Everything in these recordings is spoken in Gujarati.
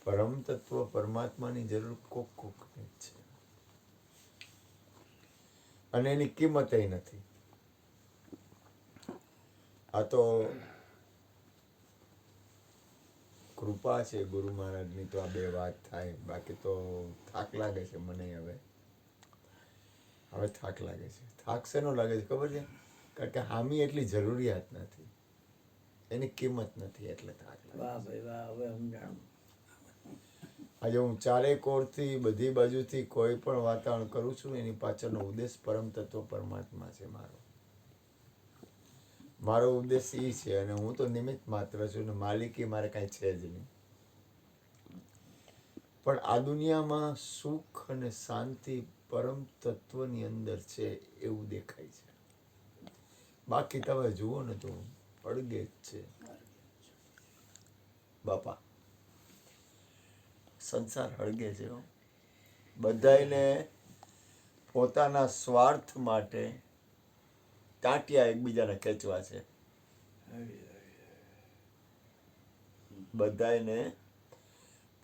પરમ તત્વ પરમાત્માની જરૂર કોક કોકને જ છે, અને એની કિંમત નથી. આ તો કૃપા છે ગુરુ મહારાજની, તો આ બે વાત થાય. બાકી તો થાક લાગે છે મને. હવે થાક લાગે છે. થાક શેનો લાગે છે ખબર છે? કારણ કે હામી એટલી જરૂરિયાત નથી, એની કિંમત નથી, એટલે થાક લાગે. આજે હું ચારે કોરથી બધી બાજુથી કોઈ પણ વાતાવરણ કરું છું, એની પાછળનો ઉદ્દેશ પરમ તત્વ પરમાત્મા છે. મારો ઉદ્દેશ એ છે, અને હું તો નિમિત્ત માત્ર છું, ને માલિકી મારે કાંઈ છે જ નહીં. પણ આ દુનિયામાં સુખ અને શાંતિ પરમ તત્વની અંદર છે એવું દેખાય છે. બાકી તમે જુઓ ને તો અડગે જ છે બાપા. સંસાર હળગે છે. બધાને પોતાના સ્વાર્થ માટે ટાંટિયા એકબીજાને ખેંચવા છે. બધાને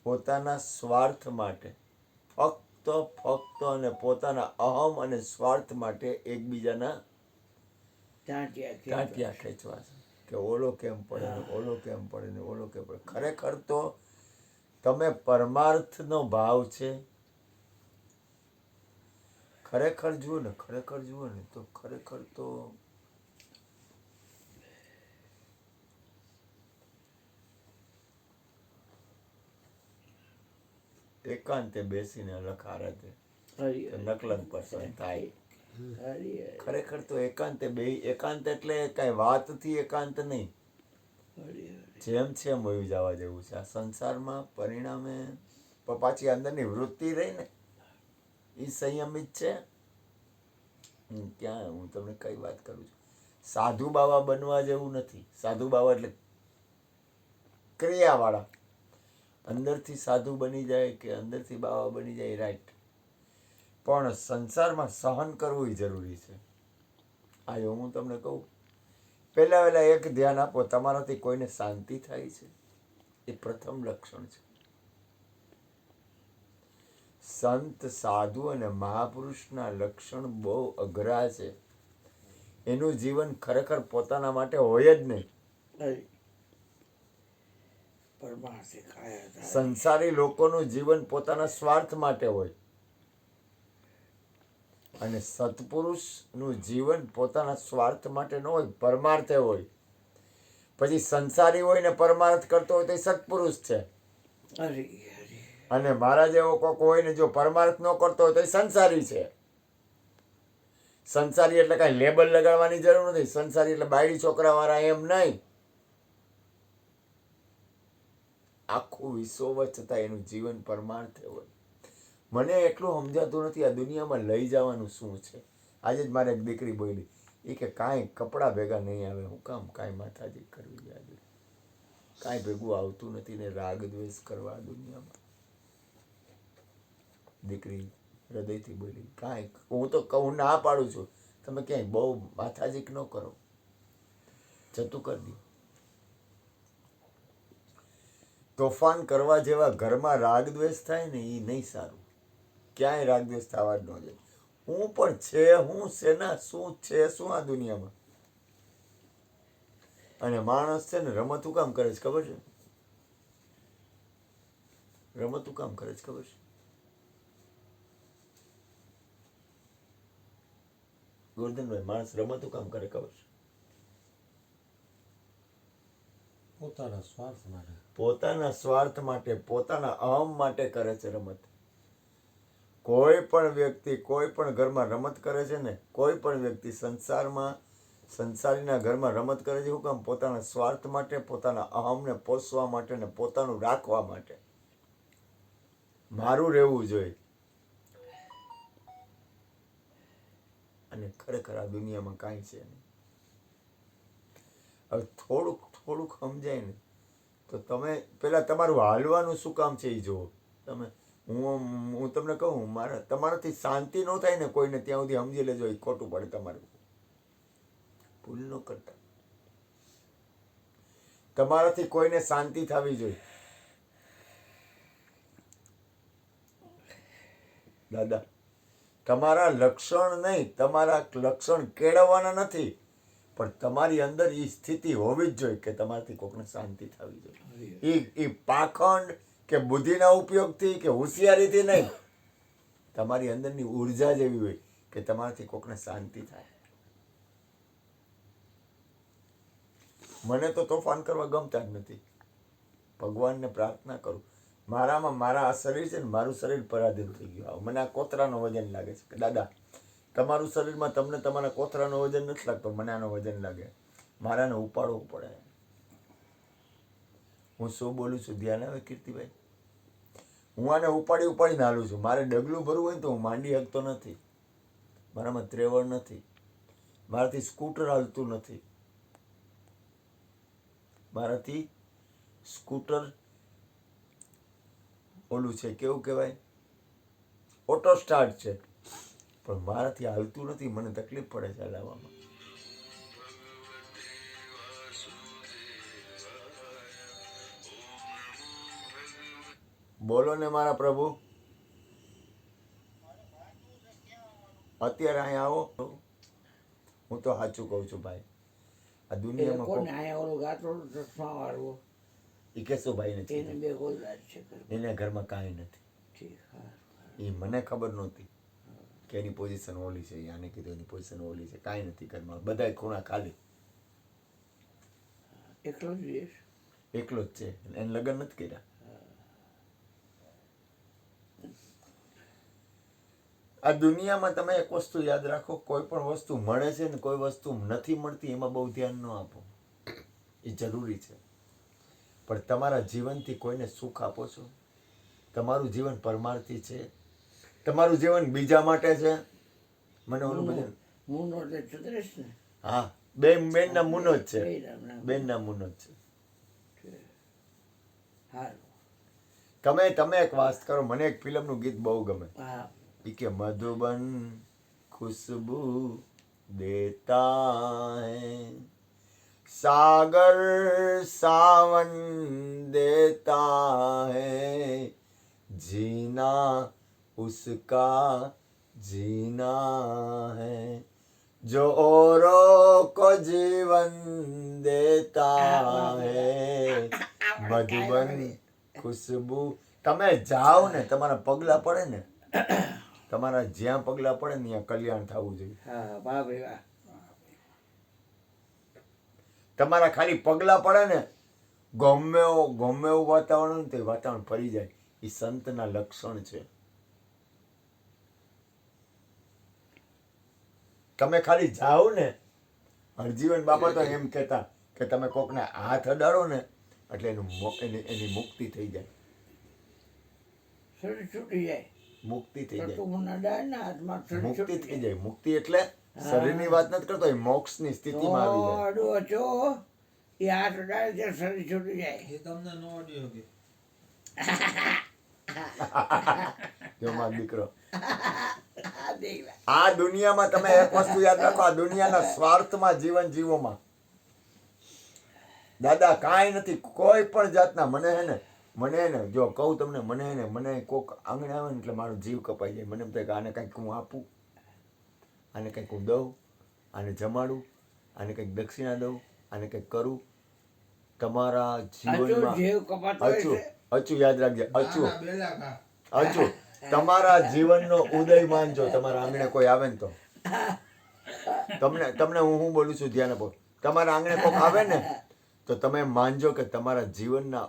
પોતાના સ્વાર્થ માટે ફક્ત અને પોતાના અહમ અને સ્વાર્થ માટે એકબીજાના ટાંટિયા ખેંચવા છે કે ઓલો કેમ પડે ને ઓલો કેમ પડે ને ઓલો કેમ પડે. ખરેખર તો તમે પરમાર્થનો ભાવ છે, ખરેખર જુઓ ને તો ખરેખર તો એકાંતે બેસીને લખારતે નકલંક પસંદ થાય. ખરેખર તો એકાંતે એકાંત એટલે કઈ વાતથી એકાંત નહીં, જેમ છે એમ વયું જવા જેવું છે. આ સંસારમાં પરિણામે પાછી અંદરની વૃત્તિ રહી ને એ સંયમિત છે. ક્યાં હું તમને કઈ વાત કરું છું, સાધુ બાવા બનવા જેવું નથી. સાધુ બાવા એટલે ક્રિયાવાળા. અંદરથી સાધુ બની જાય કે અંદરથી બાવા બની જાય, રાઈટ. પણ સંસારમાં સહન કરવું જરૂરી છે. આયો હું તમને કહું, પહેલા એક ધ્યાન આપો, તમારાથી કોઈને શાંતિ થાય છે, એ પ્રથમ લક્ષણ છે. સંત સાધુ અને મહાપુરુષના લક્ષણ બહુ અઘરા છે. એનું જીવન ખરેખર પોતાના માટે હોય જ નહીં. સંસારી લોકોનું જીવન પોતાના સ્વાર્થ માટે હોય, અને સત્પુરુષનું જીવન પોતાના સ્વાર્થ માટે ન હોય, પરમાર્થે હોય. પછી સંસારી હોય ને પરમાર્થ કરતો હોય તો એ સત્પુરુષ છે. અને મારા જેવો કોક હોય ને જો પરમાર્થ ન કરતો હોય તો એ સંસારી છે. સંસારી એટલે કઈ લેબલ લગાડવાની જરૂર નથી. સંસારી એટલે બાયડી છોકરા વાળા એમ નહીં. આખું વિશ્વ છતાં એનું જીવન પરમાર્થે હોય. મને એટલું સમજાતું નથી આ દુનિયામાં લઈ જવાનું શું છે. આજે જ મારે એક દીકરી બોલી, એ કે કાંઈ કપડાં ભેગા નહીં આવે. હું કામ કાંઈ માથાજી કરવી આજે, કાંઈ ભેગું આવતું નથી ને રાગ દ્વેષ કરવા દુનિયામાં. દીકરી હૃદયથી બોલી, કાંઈ હું તો કહું ના પાડું છું, તમે ક્યાંય બહુ માથાજીક ન કરો, જતું કરી દો. તોફાન કરવા જેવા ઘરમાં રાગ દ્વેષ થાય ને એ નહીં સારું. ક્યાંય રાગ દ્વેષ થવા જ ન જાય. હું પણ છે, હું શેના શું છે શું આ દુનિયામાં. અને માણસ છે ને રમતું કામ કરે છે ખબર છે? રમતું કામ કરે છે ખબર છે? ગોરધનભાઈ, માણસ રમતું કામ કરે ખબર છે? પોતાના સ્વાર્થ માટે. પોતાના સ્વાર્થ માટે, પોતાના અહમ માટે કરે છે રમત. કોઈ પણ વ્યક્તિ કોઈ પણ ઘરમાં રમત કરે છે ને, કોઈ પણ વ્યક્તિ સંસારમાં સંસારીના ઘરમાં રમત કરે છે. શું કામ? પોતાના સ્વાર્થ માટે, પોતાના અહમને પોષવા માટે ને પોતાનું રાખવા માટે. મારું રહેવું જોઈએ. અને ખરેખર આ દુનિયામાં કાંઈ છે નહીં. હવે થોડુંક સમજાય ને તો તમે પેલા તમારું હાલવાનું શું કામ છે એ જુઓ. તમે હું તમને કહું, તમારાથી શાંતિ ન થાય ને કોઈને, ત્યાં સુધી સમજી લેજો એ ખોટું પડે તમારું. ભૂલ ન કરતા. તમારાથી કોઈને શાંતિ થવી જોઈએ. દાદા, તમારા લક્ષણ નહીં, તમારા લક્ષણ કેળવવાના નથી, પણ તમારી અંદર એ સ્થિતિ હોવી જ જોઈએ કે તમારાથી કોકને શાંતિ થવી જોઈએ. એ પાખંડ કે બુદ્ધિના ઉપયોગથી કે હોશિયારીથી નહીં, તમારી અંદરની ઉર્જા જેવી હોય કે તમારાથી કોકને શાંતિ થાય. મને તો તોફાન કરવા ગમતા જ નથી. ભગવાનને પ્રાર્થના કરું, મારામાં મારા આ શરીર છે ને, મારું શરીર પરાધીન થઈ ગયું. મને આ કોતરાનો વજન લાગે છે કે દાદા, તમારું શરીરમાં તમને તમારા કોતરાનો વજન નથી લાગતો, મને આનો વજન લાગે, મારે આને ઉપાડવું પડે. હું શું બોલું છું ધ્યાન આવે કીર્તિભાઈ? હું આને ઉપાડીને હાલું છું. મારે ડગલું ભરવું હોય તો હું માંડી શકતો નથી, મારામાં ત્રેવડ નથી, મારાથી સ્કૂટર હાલતું નથી, મારાથી સ્કૂટર ઓલું છે કેવું કહેવાય, ઓટો સ્ટાર્ટ છે, પણ મારાથી હાલતું નથી. મને તકલીફ પડે છે હલાવવામાં. બોલો ને મારા પ્રભુ, અત્યારે અહીંયા આવો. હું તો સાચું કહું છું ભાઈ, આ દુનિયામાં એ કેશો ભાઈ નથી, એના ઘરમાં કાંઈ નથી. એ મને ખબર નહોતી કે એની પોઝિશન ઓલી છે. આને કીધું એની પોઝિશન ઓલી છે. કાંઈ નથી ઘરમાં, બધાય ખૂણા ખાલી. એકલો જ છે. એને લગ્ન નથી કર્યા. આ દુનિયામાં તમે એક વસ્તુ યાદ રાખો, કોઈ પણ વસ્તુ મળે છે ને કોઈ વસ્તુ નથી મળતી, એમાં બહુ ધ્યાન ન આપો. એ જરૂરી છે, પણ તમારા જીવનથી કોઈને સુખ આપો છો? તમારું જીવન પરમાર્થી છે? તમારું જીવન બીજા માટે છે? મને ઓલું બધું હા, બેનના મુનો જ છે, બેનના મુનો જ છે. તમે એક વાત કરો, મને એક ફિલ્મનું ગીત બહુ ગમે કે મધુબન ખુશબુ દેતા હૈ, सागर सावन देता है, जीना उसका जीना है, जो औरों को जीवन देता है, मधुबन खुशबू. તમે જાઓ ને, તમારા પગલા પડે ને, તમારા જ્યાં પગલા પડે ને ત્યાં કલ્યાણ થવું જોઈએ. તમારા ખાલી પગલા પડે ને, ગમે એવું વાતાવરણ તો વાતાવરણ ફરી જાય. એ સંતના લક્ષણ છે. તમે ખાલી જાઓ ને, હરજીવન બાપા તો એમ કહેતા કે તમે કોકને હાથ અડાડો ને એટલે એની મુક્તિ થઈ જાય. મુક્તિ થઈ જાય. મુક્તિ થઈ જાય. મુક્તિ એટલે શરીરની વાત નથી કરતો, એ મોક્ષની સ્થિતિમાં આવી જાય. દીકરો, આ દુનિયામાં તમે એક વસ્તુ યાદ રાખો, આ દુનિયાના સ્વાર્થમાં જીવન જીવોમાં દાદા કાંઈ નથી. કોઈ પણ જાતના મને હે ને જો કહું તમને, મને કોક આંગણે આવે ને એટલે મારો જીવ કપાઈ જાય. મને એમ થાય કે આને કંઈક હું આપું, આને કંઈક હું દઉં, આને જમાડું, આને કંઈક દક્ષિણા દઉં, આને કંઈક કરું. તમારા જીવનમાં અચું યાદ રાખજે, અચું તમારા જીવનનો ઉદય માનજો. તમારા આંગણે કોઈ આવે ને તો તમને હું બોલું છું ધ્યાન આપો. તમારા આંગણે કોઈક આવે ને તો તમે માનજો કે તમારા જીવનના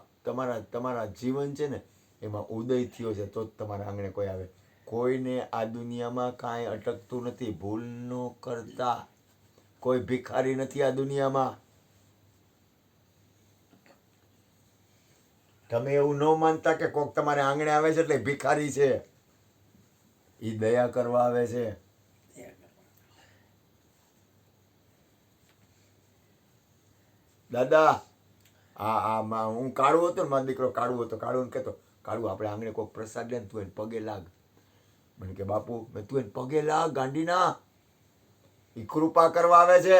તમારા જીવન છે ને એમાં ઉદય થયો છે, તો જ તમારા આંગણે કોઈ આવે. કોઈને આ દુનિયામાં કાંઈ અટકતું નથી. ભૂલ ન કરતા. કોઈ ભિખારી નથી આ દુનિયામાં. તમે એવું ન માનતા કે કોક તમારે આંગણે આવે છે એટલે ભિખારી છે. એ દયા કરવા આવે છે. દાદા હું કાળું હતો ને, મારો દીકરો કાળું હતો. કાળું કહેતો, કાળું આપણે આંગણે કોઈક પ્રસાદ લે ને તું એને પગે લાગ. મને કે બાપુ, તું એને પગે લાગ ગાંડીના, એ કૃપા કરવા આવે છે.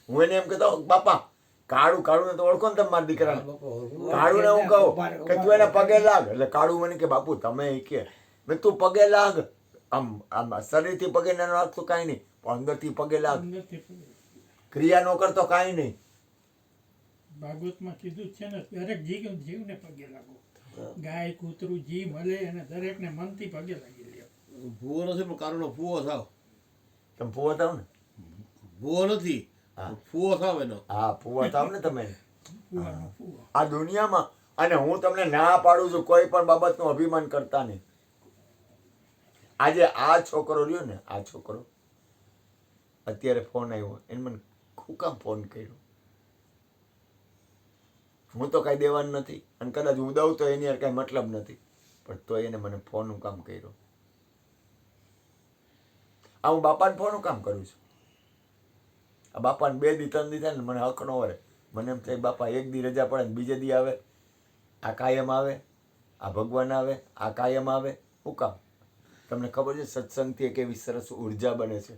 હું એને એમ કહેતો, બાપા કાળું કાળું ને તો ઓળખો ને તમે મારા દીકરાને. હા બાપા ઓળખું. કાળું ને હું કહું કે તું એને પગે લાગ, એટલે કાળું મને કે બાપુ તમે ઈ કે મેં તું પગે લાગ, આમ આમ શરીરથી પગે ન લાગતું કાંઈ નહીં, પણ અંદરથી પગે લાગ, ક્રિયા ન કરતો કાંઈ નહીં. ભાગવતમાં કીધું જ છે ને, દરેક જીવને પગે લાગો. ગાય કૂતરું જી મળે અને દરેકને મનથી પગે લાગી લે. ભૂવો નથી પણ કારુનો ફૂવો થાવ. તમે ફુવા થાવ ને? ભૂવો નથી, હા. ફૂવો થાવ એનો. હા ફુવા થાવ ને તમે ફુવાનો ફુવો. આ દુનિયામાં. અને હું તમને ના પાડું છું, કોઈ પણ બાબતનું અભિમાન કરતા નહીં. આજે આ છોકરો રહ્યો ને, આ છોકરો અત્યારે ફોન આવ્યો, એને મને શું કામ ફોન કર્યો? હું તો કાંઈ દેવાનું નથી, અને કદાચ હું દઉં તો એની કાંઈ મતલબ નથી, પણ તો એને મને ફોનનું કામ કર્યો. આ હું બાપાને ફોનનું કામ કરું છું. આ બાપાને 2 દી 3 દી થાય ને મને હક ન વરે. મને એમ થાય બાપા એક દી રજા પડે ને બીજે દી આવે, આ કાયમ આવે, આ ભગવાન આવે, આ કાયમ આવે. શું કામ? તમને ખબર છે સત્સંગથી એક એવી સરસ ઉર્જા બને છે.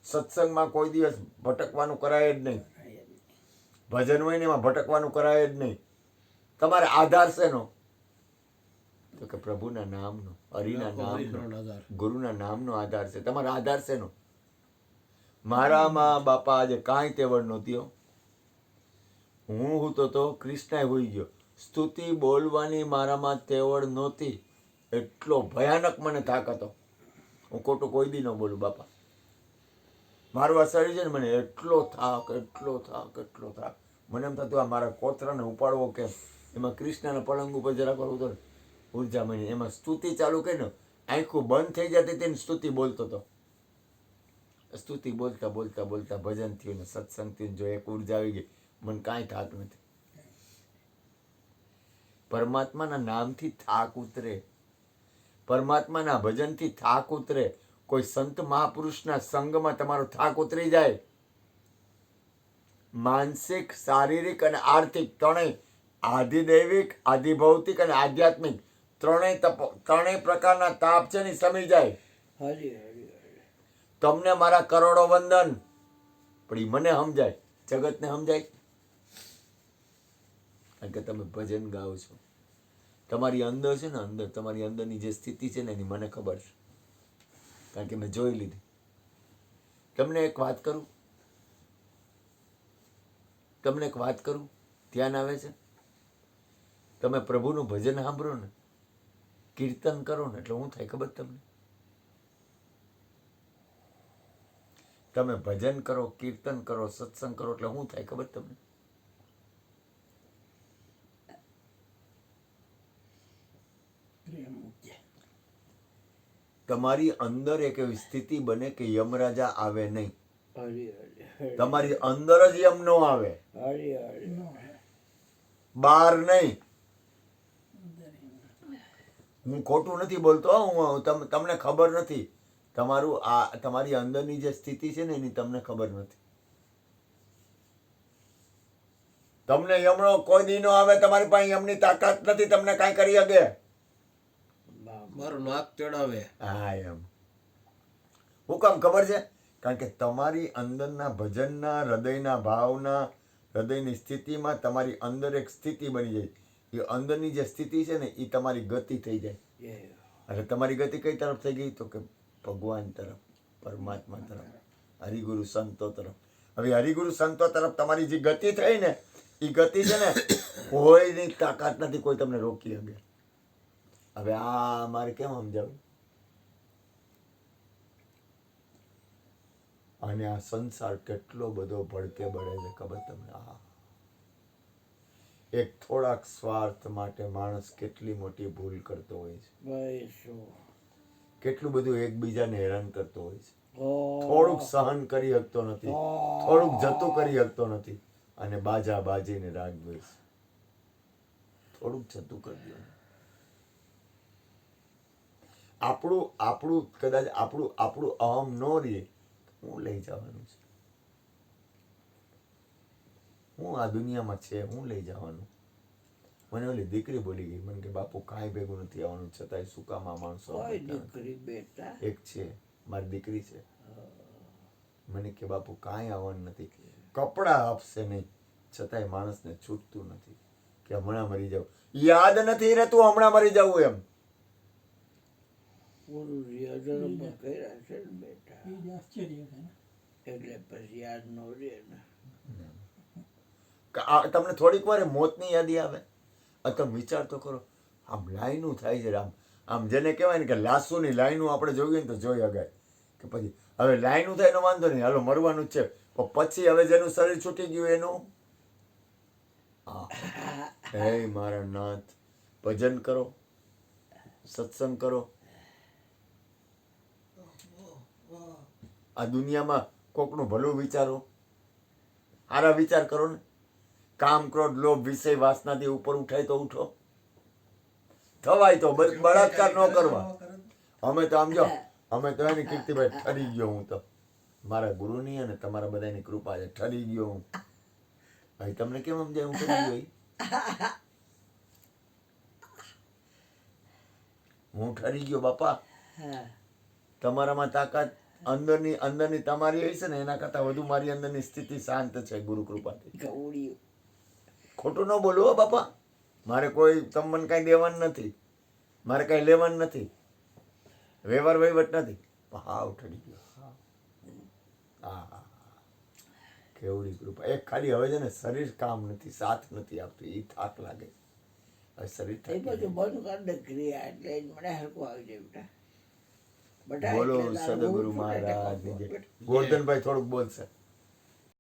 સત્સંગમાં કોઈ દિવસ ભટકવાનું કરાય જ નહીં. ભજન હોય ને એમાં ભટકવાનું કરાય જ નહીં. તમારે આધાર શેનો? તો કે પ્રભુના નામનો, હરિના નામનો, ગુરુના નામનો આધાર છે. તમારો આધાર શેનો? મારામાં બાપા આજે કાંઈ તેવડ નહોતી હો. હું હૂતો તો કૃષ્ણાય હોઈ ગયો. સ્તુતિ બોલવાની મારામાં તેવડ નહોતી. એટલો ભયાનક મને થાક હતો. હું ખોટું કોઈ દી ન બોલું બાપા. મારું આ શરીર છે ને, મને એટલો થાક, એટલો થાક, એટલો થાક. મને એમ થતું આ મારા કોતરાને ઉપાડવો કેમ. એમાં કૃષ્ણના પલંગ ઉપર જરાક હતો ને ઉર્જા મળી, એમાં સ્તુતિ ચાલુ કરીને આંખું બંધ થઈ જતી હતી ને સ્તુતિ બોલતો હતો. સ્તુતિ બોલતા બોલતા બોલતા ભજન થયું ને સત્સંગ થયું. જો એક ઉર્જા આવી ગઈ, મને કાંઈ થાક નથી. પરમાત્માના નામથી થાક ઉતરે, પરમાત્માના ભજનથી થાક ઉતરે. કોઈ સંત મહાપુરુષના સંગમાં તમારો થાક ઉતરી જાય. માનસિક, શારીરિક અને આર્થિક ત્રણેય, આધિદૈવિક, આધિભૌતિક અને આધ્યાત્મિક ત્રણેય પ્રકારના તાપ છે ને સમી જાય. તમને મારા કરોડો વંદન, પણ ઈ મને સમજાય, જગતને સમજાય? કારણ કે તમે ભજન ગાઓ છો. તમારી અંદર છે ને, અંદર તમારી અંદરની જે સ્થિતિ છે ને એની મને ખબર છે, કારણ કે મેં જોઈ લીધી. તમને એક વાત કરું, ધ્યાન આવે છે? તમે પ્રભુનું ભજન સાંભળો ને, કીર્તન કરો ને, એટલે શું થાય ખબર તમને? તમે ભજન કરો, કીર્તન કરો, સત્સંગ કરો એટલે શું થાય ખબર તમને? તમારી અંદર એક એવી સ્થિતિ બને કે યમરાજા આવે નહીં. તમારી અંદર જ યમ નો આવે, બહાર નહીં. હું ખોટું નથી બોલતો, હું તમને ખબર નથી. તમારી અંદરની જે સ્થિતિ છે ને એની તમને ખબર નથી. તમને યમનો કોઈ દી નો આવે, તમારી પાસે યમની તાકાત નથી તમને કાંઈ કરી શકે. મારું નાક ચડાવે. હા એમ. હું કામ ખબર છે? કારણ કે તમારી અંદરના ભજનના, હૃદયના ભાવના, હૃદયની સ્થિતિમાં તમારી અંદર એક સ્થિતિ બની જાય. એ અંદરની જે સ્થિતિ છે ને એ તમારી ગતિ થઈ જાય. અને તમારી ગતિ કઈ તરફ થઈ ગઈ? તો કે ભગવાન તરફ, પરમાત્મા તરફ, હરિગુરુ સંતો તરફ. હવે હરિગુરુ સંતો તરફ તમારી જે ગતિ થઈ ને, એ ગતિ છે ને કોઈની તાકાત નથી કોઈ તમને રોકી શકે. હવે આ મારે કેમ સમજાવું? અને આ સંસાર કેટલો બધો ભડકે બળે છે ખબર તમને? એક થોડાક સ્વાર્થ માટે માણસ કેટલી મોટી ભૂલ કરતો હોય છે. કેટલું બધું એકબીજાને હેરાન કરતો હોય છે. થોડુંક સહન કરી શકતો નથી, થોડુંક જતું કરી શકતો નથી, અને બાજા બાજીને રાગ દ્વેષ. થોડુંક જતું કરી દો. કદાચ આપણું અહમ નો રહે, હું લઈ જવાનું છે? હું આ દુનિયામાં છે, હું લઈ જવાનું? મને ઓલી દીકરી બોલી ગઈ, મને કે બાપુ કાંઈ ભેગું નથી આવવાનું, છતાંય શું કામ આ માણસો? એક છે મારી દીકરી છે, મને કે બાપુ કાંઈ આવવાનું નથી, કપડાં આપશે નહીં, છતાંય માણસને છૂટતું નથી કે હમણાં મરી જાવ. યાદ નથી રહેતું હમણાં મરી જવું એમ. પૂરું રિહર્સલ કર્યા છે ને બેટા, એ જ આશ્ચર્ય છે ને. એટલે પછી યાદ ન રહે ને. તમને થોડીક વાર મોતની યાદી આવે. તમે વિચાર તો કરો, આમ લાઈનું થાય છે, આમ જેને કહેવાય ને કે લાશુની લાઈનું આપણે જોઈએ ને તો જોઈ અગાય કે પછી હવે લાઈનું થાય એનો વાંધો નહીં, હાલો મરવાનું જ છે, પણ પછી હવે જેનું શરીર છૂટી ગયું એનું હે મારા નાથ, ભજન કરો, સત્સંગ કરો. આ દુનિયામાં કોકનું ભલું વિચારો, સારા વિચાર કરો ને. કામ, ક્રોધ, લોભ, વિષય, વાસનાથી ઉપર ઉઠાય તો ઉઠો, થવાય તો બળાત્કાર ન કરવા. અમે તો આમ જો, અમે તો એની કીર્તિભાઈ ઠરી ગયો હું તો, મારા ગુરુની અને તમારા બધાની કૃપા છે, ઠરી ગયો હું. ભાઈ તમને કેમ સમજાય હું ઠરી ગયો? હું ઠરી ગયો બાપા. તમારામાં તાકાત અંદરની તમારી હશે ને એના કરતા વધુ મારી અંદરની સ્થિતિ શાંત છે ગુરુ કૃપાથી. ખોટું ન બોલો હો બાપા, મારે કોઈ તમને કાંઈ દેવાનું નથી, મારે કાંઈ લેવાનું નથી, વ્યવહાર વહીવટ નથી. હાવ ઠરી ગયો. હા, કેવડી કૃપા. એક ખાલી હવે છે ને શરીર કામ નથી, સાથ નથી આપતું, એ થાક લાગે. હવે શરીર એ બધું બંધ કરી દે ક્રિયા, એટલે જ મને હલકું આવી જાય બેટા. બોલો સદગુરુ મહારાજ. ગોરધનભાઈ થોડુંક બોલશે.